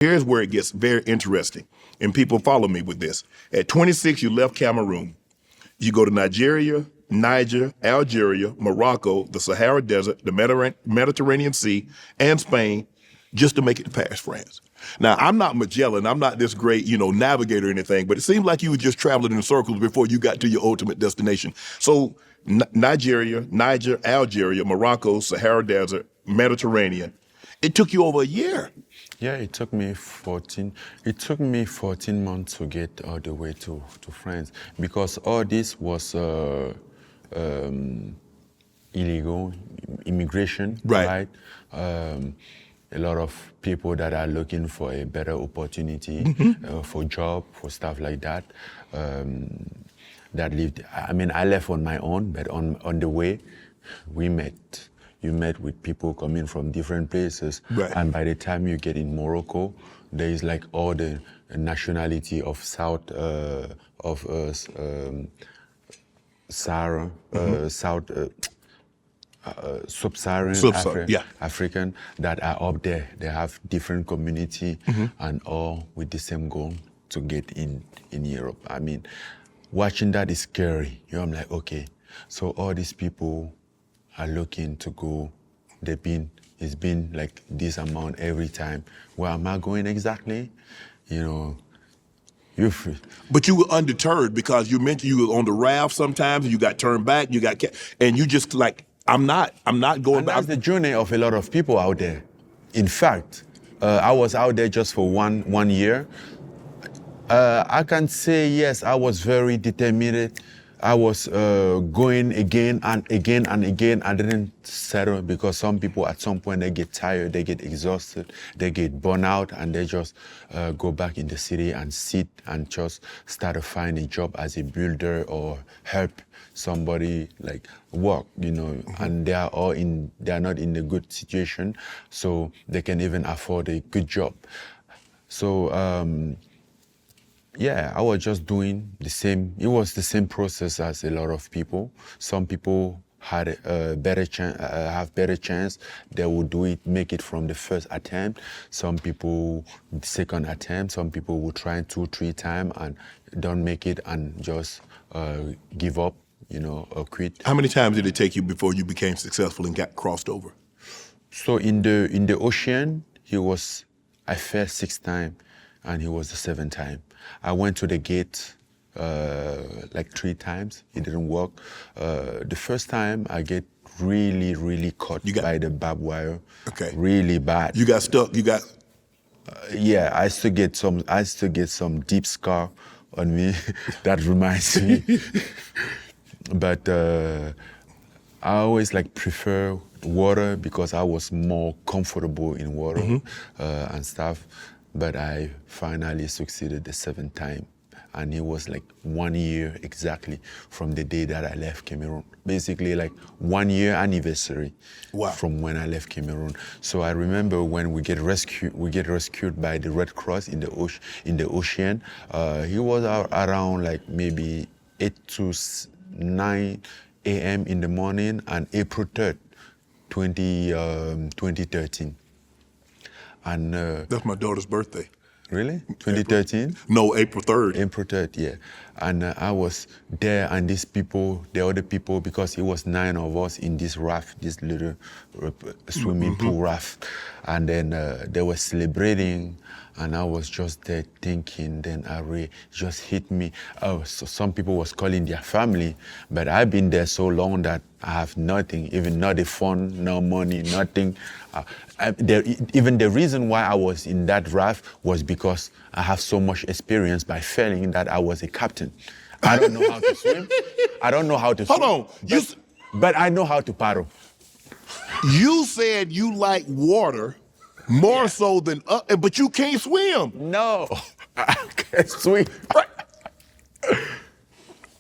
Here's where it gets very interesting, and people follow me with this. At 26, you left Cameroon. You go to Nigeria, Niger, Algeria, Morocco, the Sahara Desert, the Mediterranean Sea, and Spain, just to make it past France. Now, I'm not Magellan. I'm not this great, navigator or anything, but it seemed like you were just traveling in circles before you got to your ultimate destination. So Nigeria, Niger, Algeria, Morocco, Sahara Desert, Mediterranean. It took you over a year. Yeah, it took me 14 months to get all the way to France, because all this was illegal immigration, right? A lot of people that are looking for a better opportunity, for job, for stuff like that, that lived. I mean, I left on my own, but on the way, we met. You met with people coming from different places, right. And by the time you get in Morocco, there is like all the nationality of Sahara, sub-Saharan African that are up there. They have different community and all with the same goal to get in Europe. I mean, watching that is scary. I'm like, okay, so all these people are looking to go. It's been like this amount every time. Where am I going exactly? You're free. But you were undeterred, because you mentioned you were on the raft sometimes, and you got turned back, and you just like, I'm not going back. That's the journey of a lot of people out there. In fact, I was out there just for one year. I can say, yes, I was very determined. I was going again and again and again. I didn't settle, because some people at some point, they get tired, they get exhausted, they get burnt out, and they just go back in the city and sit and just start to find a job as a builder or help somebody like work, and they are not in a good situation, so they can even afford a good job. So, yeah, I was just doing the same. It was the same process as a lot of people. Some people had a better chance. They would do it, make it from the first attempt. Some people, the second attempt. Some people would try 2-3 times and don't make it and just give up, or quit. How many times did it take you before you became successful and got crossed over? So in the ocean, I fell 6 times, and he was the 7th time. I went to the gate like 3 times. It didn't work. The first time I get really, really caught by the barbed wire. Okay. Really bad. You got stuck. Yeah, I still get some deep scar on me. That reminds me. But I always prefer water, because I was more comfortable in water and stuff. But I finally succeeded the 7th time. And it was 1 year exactly from the day that I left Cameroon. Basically 1 year anniversary. Wow. From when I left Cameroon. So I remember when we get rescued by the Red Cross in the ocean. He was around maybe 8 to 9 a.m. in the morning, on April 3rd, 2013. And that's my daughter's birthday. Really? 2013? No, April 3rd. April 3rd, yeah. And I was there, and the other people, because it was 9 of us in this raft, this little swimming pool raft. And then they were celebrating, and I was just there thinking, then just hit me. Oh, so some people was calling their family, but I've been there so long that I have nothing, even not a phone, no money, nothing. Even the reason why I was in that raft was because I have so much experience by failing that I was a captain. I don't know how to swim. I don't know how to swim. Hold on. But I know how to paddle. You said you like water more so than but you can't swim. No, I can't swim.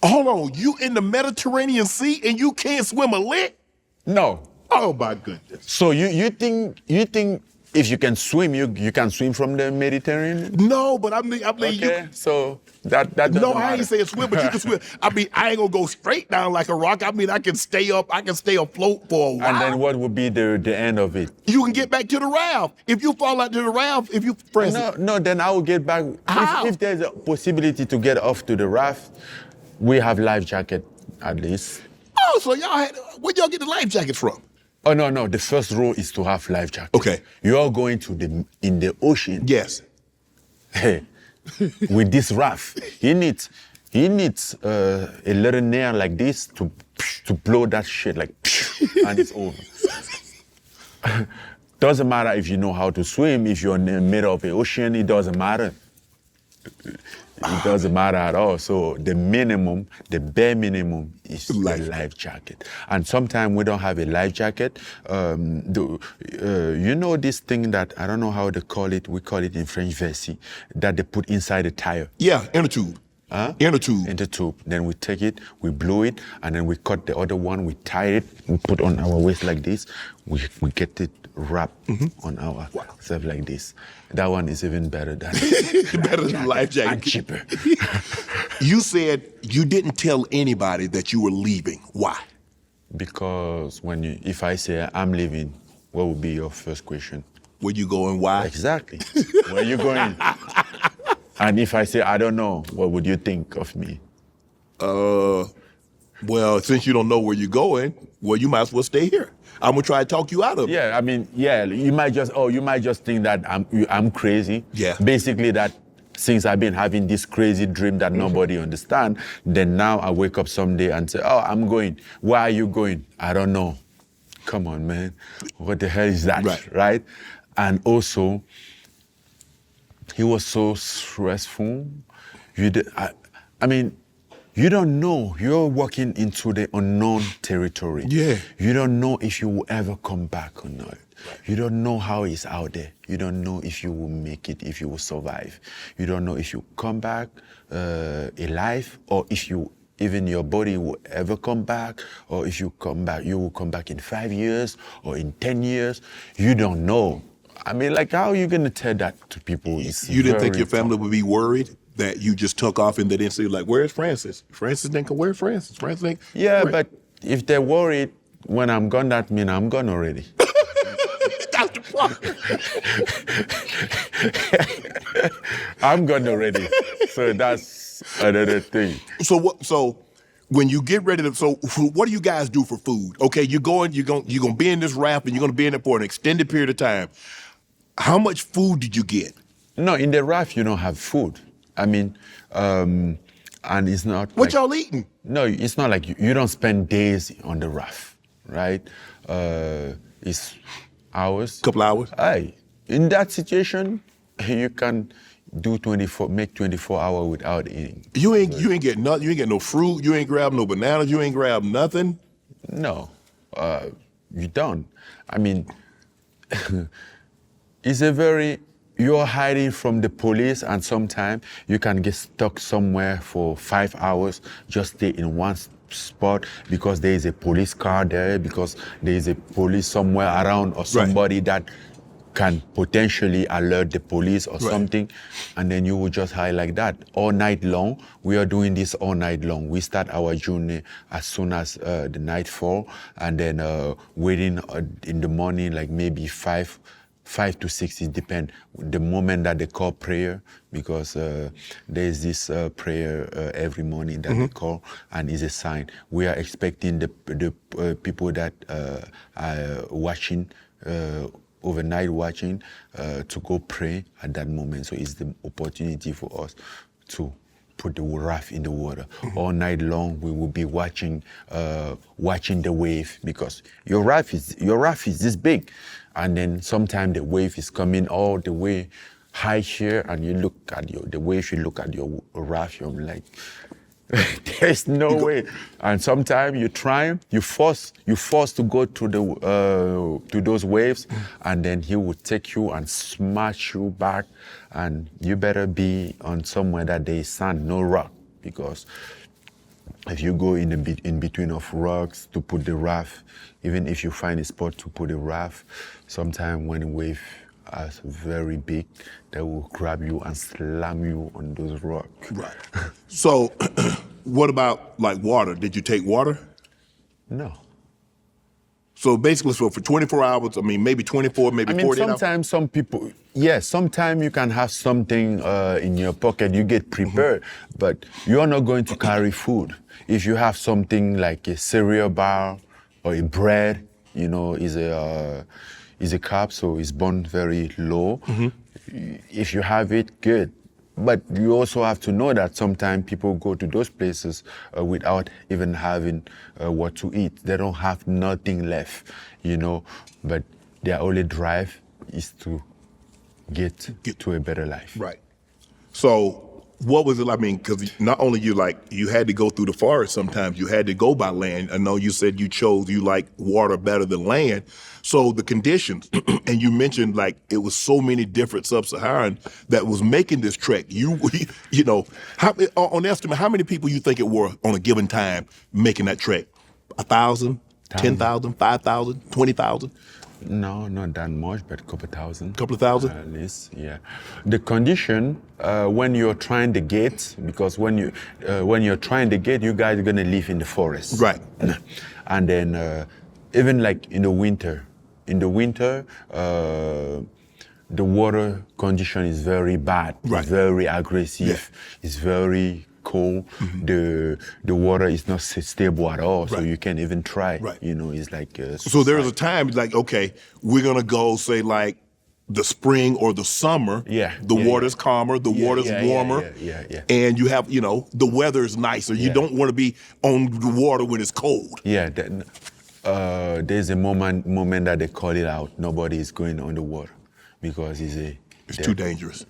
Hold on, you in the Mediterranean Sea and you can't swim a lick? No. Oh my goodness. So you think if you can swim, you can swim from the Mediterranean. No, but I mean, Okay, so that doesn't no, matter. I ain't saying swim, but you can swim. I mean, I ain't gonna go straight down like a rock. I mean, I can stay afloat for a while. And then what would be the end of it? You can get back to the raft. If you fall out to the raft, if you press it. No, then I will get back. How? If there's a possibility to get off to the raft, we have life jacket at least. Oh, so where'd y'all get the life jackets from? Oh no, the first rule is to have life jacket. Okay. You're going in the ocean. Yes. Hey, with this raft, he needs a little nail like this to blow that shit like, and it's over. Doesn't matter if you know how to swim, if you're in the middle of the ocean, it doesn't matter. It doesn't matter at all. So the bare minimum is the life jacket. And sometimes we don't have a life jacket. You know this thing that, I don't know how they call it, we call it in French vessie, that they put inside the tire. Yeah, inner tube. Huh? Inner tube. In the tube. Then we take it, we blow it, and then we cut the other one, we tie it, we put on our waist like this, we get it wrapped on our self like this. That one is even better than better than the life jacket. and cheaper. You said you didn't tell anybody that you were leaving. Why? Because if I say I'm leaving, what would be your first question? Where you going? Why? Exactly. Where you going? And if I say I don't know, what would you think of me? Well, since you don't know where you're going, well, you might as well stay here. I'm gonna try to talk you out of it. Yeah, I mean, you might just think that I'm crazy. Yeah. Basically, that since I've been having this crazy dream that nobody understands, then now I wake up someday and say, oh, I'm going. Where are you going? I don't know. Come on, man. What the hell is that? Right? And also, he was so stressful. I mean, you don't know. You're walking into the unknown territory. Yeah. You don't know if you will ever come back or not. You don't know how it's out there. You don't know if you will make it, if you will survive. You don't know if you come back alive, or if even your body will ever come back, or if you come back, you will come back in 5 years or in 10 years. You don't know. I mean, like, how are you going to tell that to people? You didn't think your family would be worried that you just took off and they didn't say, like, where's Francis? Francis didn't come. Where's Francis? Francis didn't. Yeah, but if they're worried when I'm gone, that means I'm gone already. That's the problem. I'm gone already. So that's another thing. So when you get ready to, what do you guys do for food? Okay, you're going to be in this raft and you're going to be in it for an extended period of time. How much food did you get? No, in the raft, you don't have food. I mean, and it's not. What y'all eating? No, it's not like you don't spend days on the raft, right? It's hours. Couple hours. Aye. In that situation, you can make 24 hours without eating. You ain't get nothing. You ain't get no fruit. You ain't grab no bananas. You ain't grab nothing. No, you don't. I mean, you're hiding from the police, and sometimes you can get stuck somewhere for 5 hours, just stay in one spot because there is a police car there, because there is a police somewhere around, or somebody that can potentially alert the police or something, and then you will just hide like that all night long. We are doing this all night long. We start our journey as soon as the night fall, and then waiting in the morning, like maybe 5 to 6, it depends. The moment that they call prayer, because there's this prayer every morning that they call, and it's a sign. We are expecting the people that are watching, overnight watching, to go pray at that moment. So it's the opportunity for us to put the raft in the water. All night long, we will be watching the wave, because your raft is this big, and then sometimes the wave is coming all the way high here, and you look at the wave. You look at your raft, you're like, there's no way. And sometimes you force to go to those waves, and then he will take you and smash you back, and you better be on somewhere that there is sand, no rock, because if you go in between of rocks to put the raft, even if you find a spot to put a raft, sometimes when the wave are very big that will grab you and slam you on those rocks. Right. So, what about like water? Did you take water? No. So basically, so for 24 hours, I mean, maybe 24, maybe 48 hours? Sometimes some people, yes, sometimes you can have something in your pocket, you get prepared, but you're not going to carry food. If you have something like a cereal bar or a bread, you know, is a carb, so it's burned very low. If you have it, good. But you also have to know that sometimes people go to those places without even having what to eat. They don't have nothing left, you know, but their only drive is to get to a better life. Right. So what was it? I mean, because not only you had to go through the forest sometimes, you had to go by land. I know you said you like water better than land. So the conditions, and you mentioned like it was so many different sub-Saharan that was making this trek. You know, on estimate, how many people you think it were on a given time making that trek? 1,000, 10,000, 5,000, 20,000? No, not that much, but a couple thousand. Couple of thousand? At least, yeah. The condition when you're trying the gate, because when you're trying the gate, you guys are gonna live in the forest. Right. And then even like in the winter, the water condition is very bad. Right. It's very aggressive. Yeah. It's very cold. The water is not stable at all, so Right. you can't even try. Right. You know, it's like So there's a time like, okay, we're gonna go say like the spring or the summer. Yeah. The water's calmer, the water's warmer. Yeah. And you have, you know, the weather's nicer. You don't want to be on the water when it's cold. Yeah, there's a moment that they call it out. Nobody is going on the water because It's too dangerous.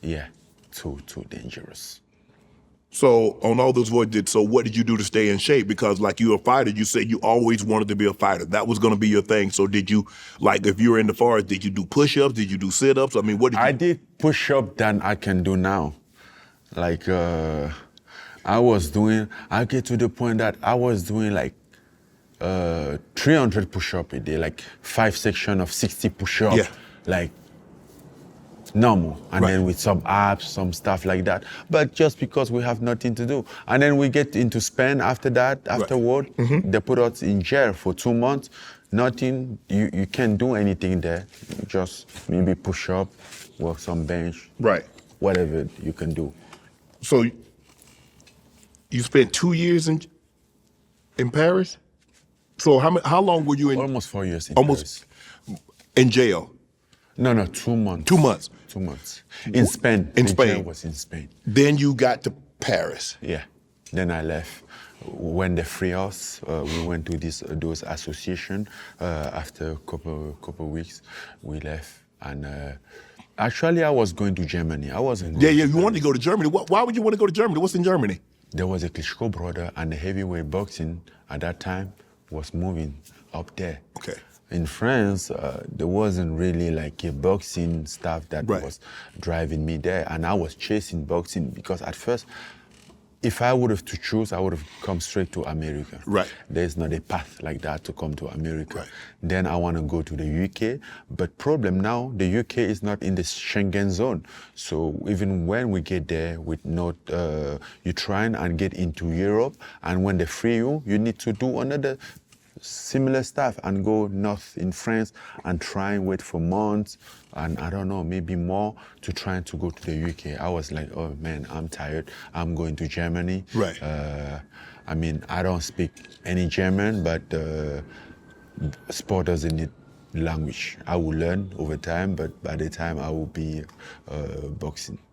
Yeah, too dangerous. So on all those voyages, so what did you do to stay in shape? Because like you're a fighter, you said you always wanted to be a fighter. That was going to be your thing. So did you, like if you were in the forest, did you do push-ups? Did you do sit-ups? I mean, what did you? I did push-up than I can do now. Like I get to the point that I was doing like 300 push-up a day, like 5 sections of 60 push-up, Yeah. like normal, and Right. then with some abs, some stuff like that. But just because we have nothing to do, and then we get into Spain after that. Afterward, they put us in jail for 2 months. Nothing, you can't do anything there. You just maybe push up, work some bench, Right. whatever you can do. So you spent 2 years in Paris? So how long were you in? Almost 4 years in Almost Paris. in jail? No, 2 months. 2 months. 2 months. In Spain. In The Spain. jail was in Spain. Then you got to Paris. Yeah. Then I left. When they free us, we went to those association. After a couple weeks, we left. And actually, I was going to Germany. I wasn't. Yeah, you wanted to go to Germany. Why would you want to go to Germany? What's in Germany? There was a Klitschko brother, and the heavyweight boxing at that time was moving up there. Okay. In France, there wasn't really like a boxing stuff that Right. was driving me there, and I was chasing boxing because at first, if I would have to choose, I would have come straight to America. Right. There's not a path like that to come to America. Right. Then I want to go to the UK, but problem now, the UK is not in the Schengen zone. So even when we get there, with not, you try and get into Europe, and when they free you, you need to do another similar stuff and go north in France and try and wait for months and I don't know, maybe more to try to go to the UK. I was like, oh man, I'm tired. I'm going to Germany. Right. I mean, I don't speak any German, but sport doesn't need language. I will learn over time, but by the time I will be boxing.